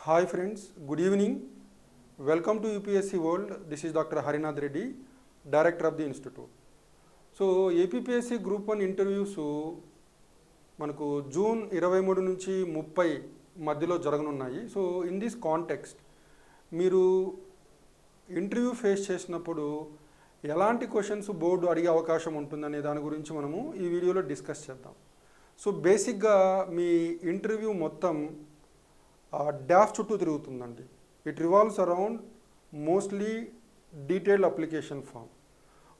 Hi friends, good evening. Welcome to UPSC World. This is Dr. Harinath Reddy, Director of the Institute. So APPSC Group 1 interviews మనకు June 23 నుంచి 30 మధ్యలో జరగనున్నాయి. So in this context మీరు interview face చేసినప్పుడు ఎలాంటి questions board అడిగే అవకాశం ఉంటుందనే దాని గురించి మనము ఈ వీడియోలో డిస్కస్ చేద్దాం. సో బేసిక్గా మీ ఇంటర్వ్యూ మొత్తం డాఫ్ చుట్టూ తిరుగుతుందండి. It revolves around mostly detailed application form.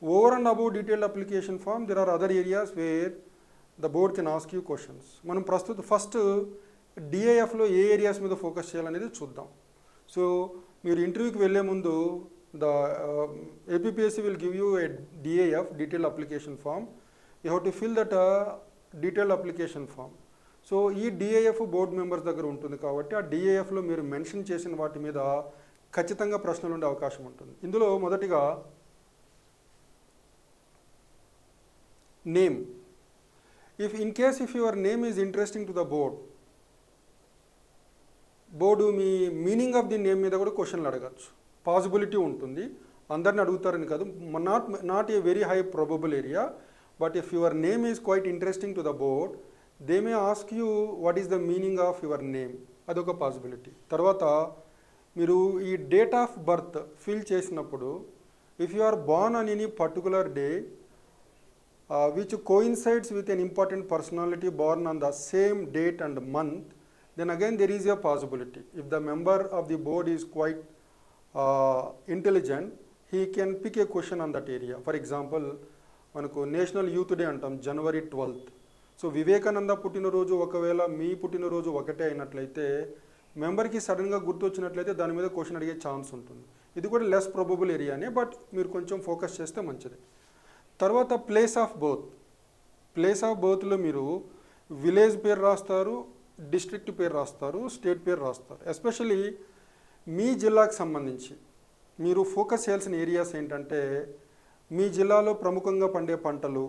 Over and above detailed application form there are other areas where the board can ask you questions. మనం ఫస్ట్ డిఐఎఫ్లో ఏ ఏరియాస్ మీద ఫోకస్ చేయాలనేది చూద్దాం. సో మీరు ఇంటర్వ్యూకి వెళ్ళే ముందు the APPSC will give you a DIF detailed application form. You have to fill that detailed application form. So ఈ డిఐఎఫ్ బోర్డు మెంబర్స్ దగ్గర ఉంటుంది కాబట్టి ఆ డిఐఎఫ్లో మీరు మెన్షన్ చేసిన వాటి మీద ఖచ్చితంగా ప్రశ్నలు ఉండే అవకాశం ఉంటుంది. ఇందులో మొదటిగా name. If your name is interesting to the board మీ మీనింగ్ ఆఫ్ ది నేమ్ మీద కూడా క్వశ్చన్లు అడగచ్చు. పాసిబిలిటీ ఉంటుంది, అందరిని అడుగుతారని కాదు, not a very high probable area. But if your name is quite interesting to the board they may ask you what is the meaning of your name, అదొక possibility. తర్వాత మీరు ఈ డేట్ ఆఫ్ బర్త్ ఫిల్ చేసినప్పుడు if you are born on any particular day which coincides with an important personality born on the same date and month, then again there is a possibility. If the member of the board is quite intelligent, he can pick a question on that area. For example, మనకు national youth day అంటాం జనవరి 12th. So Vivekananda పుట్టినరోజు ఒకవేళ మీ పుట్టినరోజు ఒకటే అయినట్లయితే మెంబర్కి సడన్గా గుర్తొచ్చినట్లయితే దాని మీద క్వశ్చన్ అడిగే ఛాన్స్ ఉంటుంది. ఇది కూడా లెస్ ప్రాబబుల్ ఏరియానే, బట్ మీరు కొంచెం ఫోకస్ చేస్తే మంచిది. తర్వాత ప్లేస్ ఆఫ్ బర్త్లో మీరు విలేజ్ పేరు రాస్తారు, డిస్ట్రిక్ట్ పేరు రాస్తారు, స్టేట్ పేరు రాస్తారు. ఎస్పెషలీ మీ జిల్లాకు సంబంధించి మీరు ఫోకస్ చేయాల్సిన ఏరియాస్ ఏంటంటే మీ జిల్లాలో ప్రముఖంగా పండే పంటలు,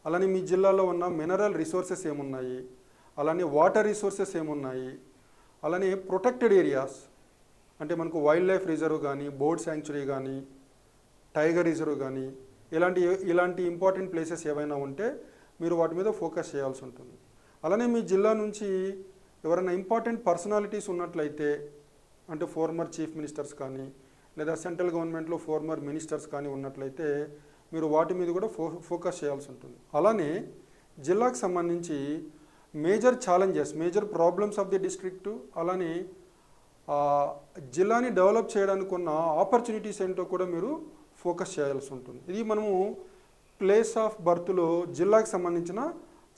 అలానే మీ జిల్లాలో ఉన్న మినరల్ రిసోర్సెస్ ఏమున్నాయి, అలానే వాటర్ రిసోర్సెస్ ఏమున్నాయి, అలానే ప్రొటెక్టెడ్ ఏరియాస్ అంటే మనకు వైల్డ్ లైఫ్ రిజర్వ్ కానీ, బోర్డ్ శాంక్చురీ కానీ, టైగర్ రిజర్వ్ కానీ ఇలాంటి ఇంపార్టెంట్ ప్లేసెస్ ఏవైనా ఉంటే మీరు వాటి మీద ఫోకస్ చేయాల్సి ఉంటుంది. అలానే మీ జిల్లా నుంచి ఎవరైనా ఇంపార్టెంట్ పర్సనాలిటీస్ ఉన్నట్లయితే అంటే ఫార్మర్ చీఫ్ మినిస్టర్స్ కానీ లేదా సెంట్రల్ గవర్నమెంట్లో ఫార్మర్ మినిస్టర్స్ కానీ ఉన్నట్లయితే మీరు వాటి మీద కూడా ఫోకస్ చేయాల్సి ఉంటుంది. అలానే జిల్లాకు సంబంధించి major challenges, major problems of the district, అలానే జిల్లాని డెవలప్ చేయడానికి ఉన్న ఆపర్చునిటీస్ ఏంటో కూడా మీరు ఫోకస్ చేయాల్సి ఉంటుంది. ఇది మనము ప్లేస్ ఆఫ్ బర్త్లో జిల్లాకు సంబంధించిన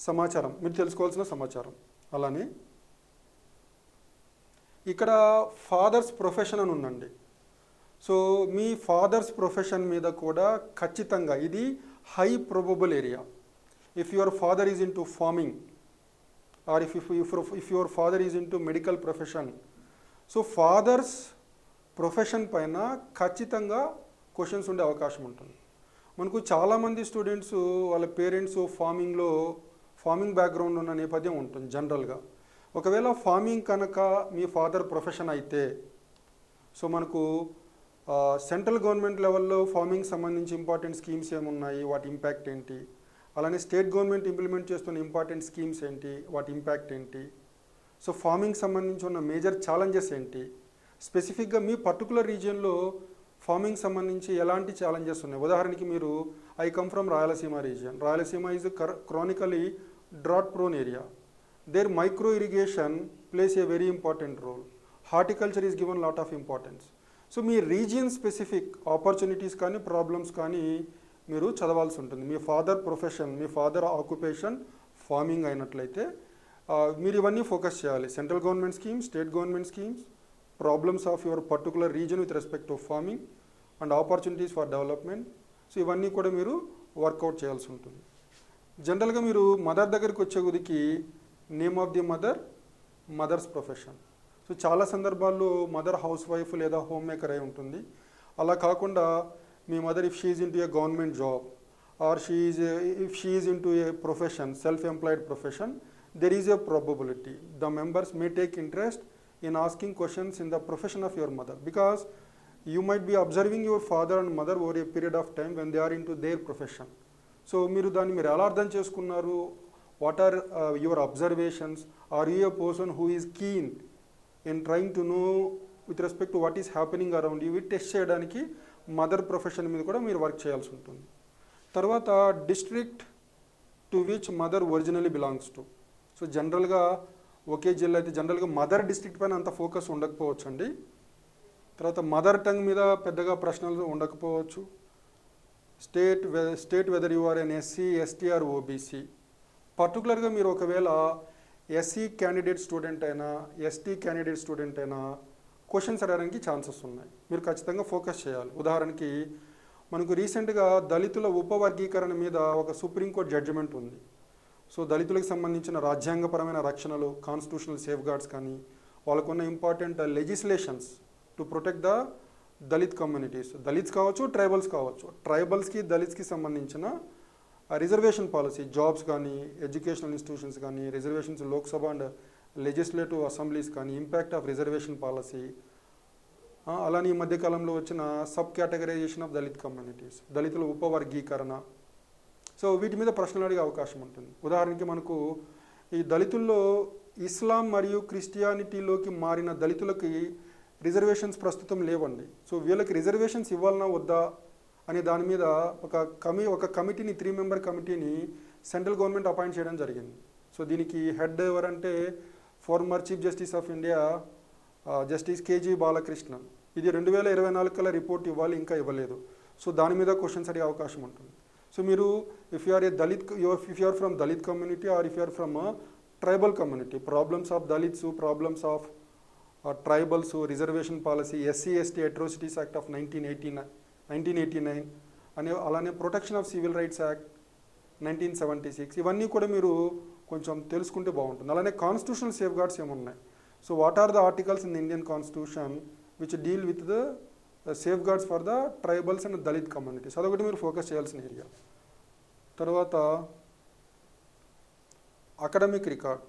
సమాచారం, మీరు తెలుసుకోవాల్సిన సమాచారం. అలానే ఇక్కడ ఫాదర్స్ ప్రొఫెషన్ అని ఉందండి. సో మీ ఫాదర్స్ ప్రొఫెషన్ మీద కూడా ఖచ్చితంగా ఇది high probable area. If your father is into farming or if your father is into medical profession, so father's profession పైన ఖచ్చితంగా క్వశ్చన్స్ ఉండే అవకాశం ఉంటుంది. మనకు చాలామంది స్టూడెంట్స్ వాళ్ళ పేరెంట్స్ ఫార్మింగ్ బ్యాక్గ్రౌండ్ ఉన్న నేపథ్యం ఉంటుంది జనరల్గా. ఒకవేళ ఫార్మింగ్ కనుక మీ ఫాదర్ ప్రొఫెషన్ అయితే సో మనకు సెంట్రల్ గవర్నమెంట్ లెవెల్లో ఫార్మింగ్ సంబంధించి ఇంపార్టెంట్ స్కీమ్స్ ఏమున్నాయి, వాటి ఇంపాక్ట్ ఏంటి, అలానే స్టేట్ గవర్నమెంట్ ఇంప్లిమెంట్ చేస్తున్న ఇంపార్టెంట్ స్కీమ్స్ ఏంటి, వాటి ఇంపాక్ట్ ఏంటి, సో ఫార్మింగ్ సంబంధించి ఉన్న మేజర్ ఛాలెంజెస్ ఏంటి, స్పెసిఫిక్గా మీ పర్టికులర్ రీజియన్లో ఫార్మింగ్ సంబంధించి ఎలాంటి ఛాలెంజెస్ ఉన్నాయి. ఉదాహరణకి మీరు I come from Rayalaseema region. Rayalaseema is chronically drought prone area. There micro irrigation plays a very important role. Horticulture is given lot of importance. So మీ రీజియన్ స్పెసిఫిక్ ఆపర్చునిటీస్ కానీ problems కానీ మీరు చదవాల్సి ఉంటుంది. మీ ఫాదర్ ప్రొఫెషన్, మీ ఫాదర్ ఆక్యుపేషన్ ఫార్మింగ్ అయినట్లయితే మీరు ఇవన్నీ ఫోకస్ చేయాలి. Central government schemes, state government schemes, problems of your particular region with respect to farming and opportunities for development. So ఇవన్నీ కూడా మీరు వర్కౌట్ చేయాల్సి ఉంటుంది. జనరల్గా మీరు మదర్ దగ్గరికి వచ్చే కొద్దికి name of the mother's profession. So చాలా సందర్భాల్లో మదర్ హౌస్ వైఫ్ లేదా హోమ్ మేకర్ అయి ఉంటుంది. అలా కాకుండా మీ mother if she is into a government job or if she is into a profession, self employed profession, there is a probability the members may take interest in asking questions in the profession of your mother, because you might be observing your father and mother over a period of time when they are into their profession. So మీరు దాన్ని మీరు ఎలా అర్థం చేసుకున్నారు, what are your observations, are you a person who is keen in trying to know with respect to what is happening around you, test చేయడానికి mother profession మీద కూడా మీరు వర్క్ చేయాల్సి ఉంటుంది. తర్వాత district to which mother originally belongs to. So జనరల్గా ఒకే జిల్లా అయితే జనరల్గా మదర్ డిస్ట్రిక్ట్ పైన అంత ఫోకస్ ఉండకపోవచ్చు అండి. తర్వాత మదర్ టంగ్ మీద పెద్దగా ప్రశ్నలు ఉండకపోవచ్చు. State whether you are an SC, ST or OBC. పర్టికులర్గా మీరు ఒకవేళ ఎస్సీ క్యాండిడేట్ స్టూడెంట్ అయినా, ఎస్టీ క్యాండిడేట్ స్టూడెంట్ అయినా క్వశ్చన్స్ అడగడానికి ఛాన్సెస్ ఉన్నాయి. మీరు ఖచ్చితంగా ఫోకస్ చేయాలి. ఉదాహరణకి మనకు రీసెంట్గా దళితుల ఉపవర్గీకరణ మీద ఒక సుప్రీంకోర్టు జడ్జిమెంట్ ఉంది. సో దళితులకు సంబంధించిన రాజ్యాంగపరమైన రక్షణలు, కాన్స్టిట్యూషనల్ సేఫ్ గార్డ్స్ కానీ, వాళ్ళకున్న important legislations to protect the Dalit communities, Dalits కావచ్చు, ట్రైబల్స్ కావచ్చు, ట్రైబల్స్కి దళిత్స్కి సంబంధించిన రిజర్వేషన్ పాలసీ, జాబ్స్ కానీ, ఎడ్యుకేషనల్ ఇన్స్టిట్యూషన్స్ కానీ, reservations Lok Sabha and legislative assemblies కానీ, ఇంపాక్ట్ ఆఫ్ రిజర్వేషన్ పాలసీ, అలానే ఈ మధ్యకాలంలో వచ్చిన sub categorisation of Dalit communities, దళితుల ఉపవర్గీకరణ. సో వీటి మీద ప్రశ్నలు అడిగే అవకాశం ఉంటుంది. ఉదాహరణకి మనకు ఈ దళితుల్లో ఇస్లాం మరియు క్రిస్టియానిటీలోకి మారిన దళితులకి రిజర్వేషన్స్ ప్రస్తుతం లేవండి. సో వీళ్ళకి రిజర్వేషన్స్ ఇవ్వాలన్నా వద్దా అనే దాని మీద ఒక కమిటీని 3 మెంబర్ కమిటీని సెంట్రల్ గవర్నమెంట్ అపాయింట్ చేయడం జరిగింది. సో దీనికి హెడ్ ఎవరంటే former chief justice of India justice KG Balakrishnan. ఇది 2024 కల్లా రిపోర్ట్ ఇవ్వాలి, ఇంకా ఇవ్వలేదు. సో దాని మీద క్వశ్చన్స్ అడిగే అవకాశం ఉంటుంది. సో మీరు if you are from Dalit community or if you are from tribal community, problems of Dalits, problems of tribals, reservation policy, SC ST atrocities act of 1989 అలానే protection of civil rights act 1976, ఇవన్నీ కూడా మీరు కొంచెం తెలుసుకుంటే బాగుంటుంది. అలానే కాన్స్టిట్యూషనల్ సేఫ్ గార్డ్స్ ఏమున్నాయి. So what are the articles in the Indian constitution which deal with the safeguards for the tribals and Dalit communities, అదొకటి మీరు ఫోకస్ చేయాల్సిన ఏరియా. తర్వాత అకాడమిక్ రికార్డ్,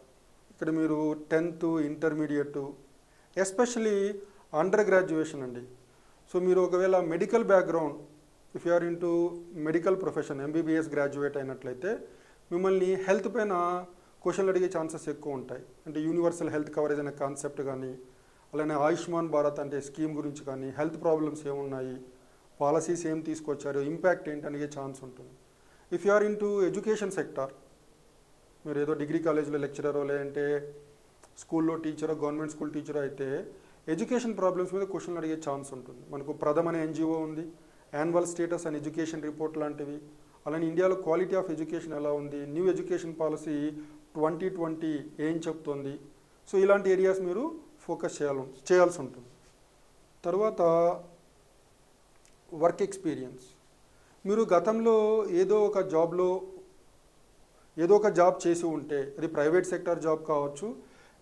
ఇక్కడ మీరు 10th, intermediate, especially under graduation అండి. So మీరు ఒకవేళ medical background, if you are into medical profession, MBBS graduate అయినట్లయితే మిమ్మల్ని హెల్త్ పైన క్వశ్చన్లు అడిగే ఛాన్సెస్ ఎక్కువ ఉంటాయి. అంటే యూనివర్సల్ హెల్త్ కవరేజ్ అనే కాన్సెప్ట్ కానీ, అలానే ఆయుష్మాన్ భారత్ అంటే స్కీమ్ గురించి కానీ, హెల్త్ ప్రాబ్లమ్స్ ఏమున్నాయి, పాలసీస్ ఏం తీసుకొచ్చారు, ఇంపాక్ట్ ఏంటి అడిగే ఛాన్స్ ఉంటుంది. If you are into education sector, మీరు ఏదో డిగ్రీ కాలేజ్లో లెక్చరరో లేదంటే స్కూల్లో టీచరో, గవర్నమెంట్ స్కూల్ టీచరో అయితే ఎడ్యుకేషన్ ప్రాబ్లమ్స్ మీద క్వశ్చన్లు అడిగే ఛాన్స్ ఉంటుంది. మనకు ప్రథమ అనే ఎన్జిఓ ఉంది, annual status and education report లాంటివి. అలానే ఇండియాలో క్వాలిటీ ఆఫ్ ఎడ్యుకేషన్ ఎలా ఉంది, న్యూ ఎడ్యుకేషన్ పాలసీ 2020 ఏం చెప్తోంది. సో ఇలాంటి ఏరియాస్ మీరు ఫోకస్ చేయాల్సి ఉంటుంది. తర్వాత వర్క్ ఎక్స్పీరియన్స్, మీరు గతంలో ఏదో ఒక జాబ్ చేసి ఉంటే, అది ప్రైవేట్ సెక్టార్ జాబ్ కావచ్చు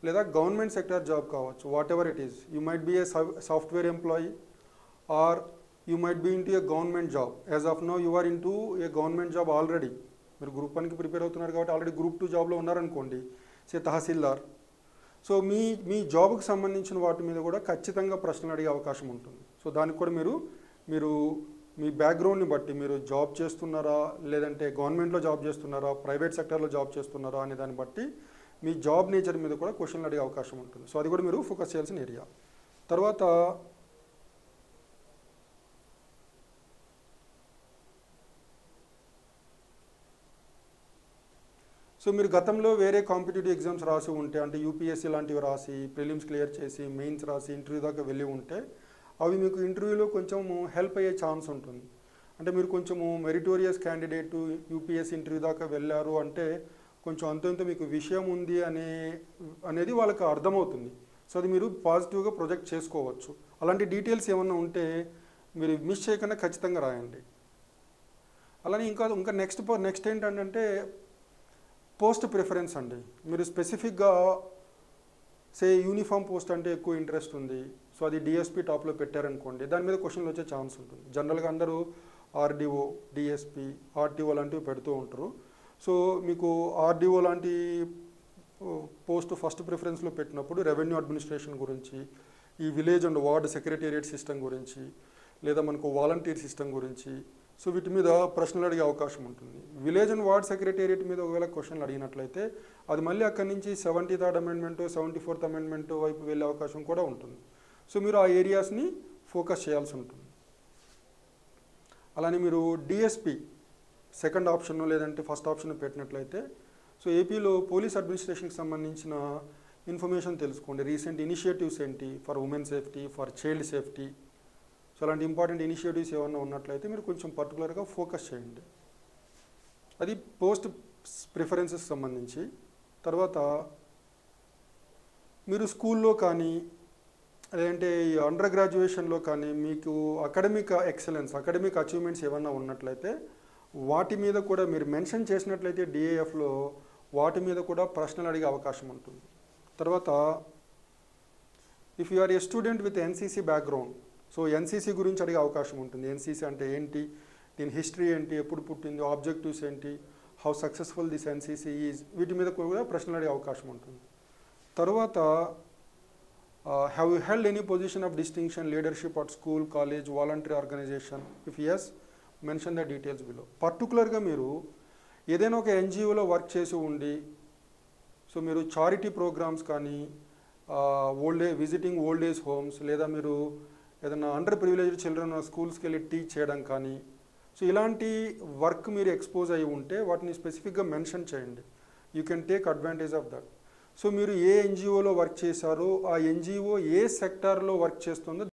లేదా గవర్నమెంట్ సెక్టార్ జాబ్ కావచ్చు, whatever it is. You might be a software employee or you might be into a government job. As of now you are into a government job already. మీరు group 1కి prepare అవుతున్నారు కాబట్టి already group 2 జాబ్లో ఉన్నారనుకోండి, సే తహసీల్దార్. So మీ జాబ్కి సంబంధించిన వాటి మీద కూడా ఖచ్చితంగా ప్రశ్నలు అడిగే అవకాశం ఉంటుంది. సో దానికి కూడా మీరు మీ బ్యాక్గ్రౌండ్ని బట్టి మీరు జాబ్ చేస్తున్నారా, లేదంటే గవర్నమెంట్లో జాబ్ చేస్తున్నారా, ప్రైవేట్ సెక్టర్లో జాబ్ చేస్తున్నారా అనే దాన్ని బట్టి మీ జాబ్ నేచర్ మీద కూడా క్వశ్చన్లు అడిగే అవకాశం ఉంటుంది. సో అది కూడా మీరు ఫోకస్ చేయాల్సిన ఏరియా. తర్వాత సో మీరు గతంలో వేరే కాంపిటేటివ్ ఎగ్జామ్స్ రాసి ఉంటే, అంటే యూపీఎస్సీ లాంటివి రాసి ప్రిలిమ్స్ క్లియర్ చేసి మెయిన్స్ రాసి ఇంటర్వ్యూ దాకా వెళ్ళి ఉంటే, అవి మీకు ఇంటర్వ్యూలో కొంచెము హెల్ప్ అయ్యే ఛాన్స్ ఉంటుంది. అంటే మీరు కొంచెము మెరిటోరియస్ క్యాండిడేటు, యూపీఎస్సీ ఇంటర్వ్యూ దాకా వెళ్ళారు అంటే కొంచెం అంత మీకు విషయం ఉంది అనేది వాళ్ళకి అర్థమవుతుంది. సో అది మీరు పాజిటివ్గా ప్రొజెక్ట్ చేసుకోవచ్చు. అలాంటి డీటెయిల్స్ ఏమన్నా ఉంటే మీరు మిస్ చేయకుండా ఖచ్చితంగా రాయండి. అలానే ఇంకా నెక్స్ట్ ఏంటంటే పోస్ట్ ప్రిఫరెన్స్ అండి. మీరు స్పెసిఫిక్గా యూనిఫామ్ పోస్ట్ అంటే ఎక్కువ ఇంట్రెస్ట్ ఉంది, సో అది డిఎస్పీ టాప్లో పెట్టారనుకోండి, దాని మీద క్వశ్చన్లు వచ్చే ఛాన్స్ ఉంటుంది. జనరల్గా అందరూ ఆర్డీఓ, డిఎస్పీ, ఆర్టీఓ లాంటివి పెడుతూ ఉంటారు. సో మీకు ఆర్డీఓ లాంటి పోస్ట్ ఫస్ట్ ప్రిఫరెన్స్లో పెట్టినప్పుడు రెవెన్యూ అడ్మినిస్ట్రేషన్ గురించి, ఈ village and ward secretariat system గురించి, లేదా మనకు వాలంటీర్ సిస్టమ్ గురించి, సో వీటి మీద ప్రశ్నలు అడిగే అవకాశం ఉంటుంది. విలేజ్ అండ్ వార్డ్ సెక్రటేరియట్ మీద ఒకవేళ క్వశ్చన్లు అడిగినట్లయితే అది మళ్ళీ అక్కడి నుంచి 73rd అమెండ్మెంట్ 74th అమెండ్మెంట్ వైపు వెళ్ళే అవకాశం కూడా ఉంటుంది. సో మీరు ఆ ఏరియాస్ని ఫోకస్ చేయాల్సి ఉంటుంది. అలానే మీరు డిఎస్పి సెకండ్ ఆప్షన్ లేదంటే ఫస్ట్ ఆప్షన్ పెట్టినట్లయితే, సో ఏపీలో పోలీస్ అడ్మినిస్ట్రేషన్కి సంబంధించిన ఇన్ఫర్మేషన్ తెలుసుకోండి. రీసెంట్ ఇనిషియేటివ్స్ ఏంటి for women safety, for child safety, so అలాంటి ఇంపార్టెంట్ ఇనిషియేటివ్స్ ఏమన్నా ఉన్నట్లయితే మీరు కొంచెం పర్టికులర్గా ఫోకస్ చేయండి. అది పోస్ట్ ప్రిఫరెన్సెస్ సంబంధించి. తర్వాత మీరు స్కూల్లో కానీ లేదంటే ఈ అండర్ గ్రాడ్యుయేషన్లో కానీ మీకు అకాడమిక్ ఎక్సలెన్స్, అకాడమిక్ అచీవ్మెంట్స్ ఏమన్నా ఉన్నట్లయితే వాటి మీద కూడా మీరు మెన్షన్ చేసినట్లయితే డిఏఎఫ్లో వాటి మీద కూడా ప్రశ్నలు అడిగే అవకాశం ఉంటుంది. తర్వాత if you are a student with NCC background, so NCC గురించి అడిగే అవకాశం ఉంటుంది. ఎన్సీసీ అంటే ఏంటి, దీని హిస్టరీ ఏంటి, ఎప్పుడు పుట్టింది, ఆబ్జెక్టివ్స్ ఏంటి, how successful this NCC is, వీటి మీద కూడా ప్రశ్నలు అడిగే అవకాశం ఉంటుంది. తర్వాత have you held any position of distinction, leadership at school, college, voluntary organisation, if yes mention the details below. పర్టికులర్గా మీరు ఏదైనా ఒక ఎన్జిఓలో వర్క్ చేసి ఉండి, సో మీరు చారిటీ ప్రోగ్రామ్స్ కానీ, విజిటింగ్ ఓల్డ్ ఏజ్ హోమ్స్, లేదా మీరు ఏదైనా అండర్ ప్రివిలేజ్డ్ చిల్డ్రన్ స్కూల్స్కి వెళ్ళి టీచ్ చేయడం కానీ, సో ఇలాంటి వర్క్ మీరు ఎక్స్పోజ్ అయ్యి ఉంటే వాటిని స్పెసిఫిక్గా మెన్షన్ చేయండి. You can take advantage of that. So మీరు ఏ ఎన్జిఓలో వర్క్ చేశారో ఆ ఎన్జిఓ ఏ సెక్టార్లో వర్క్ చేస్తుందో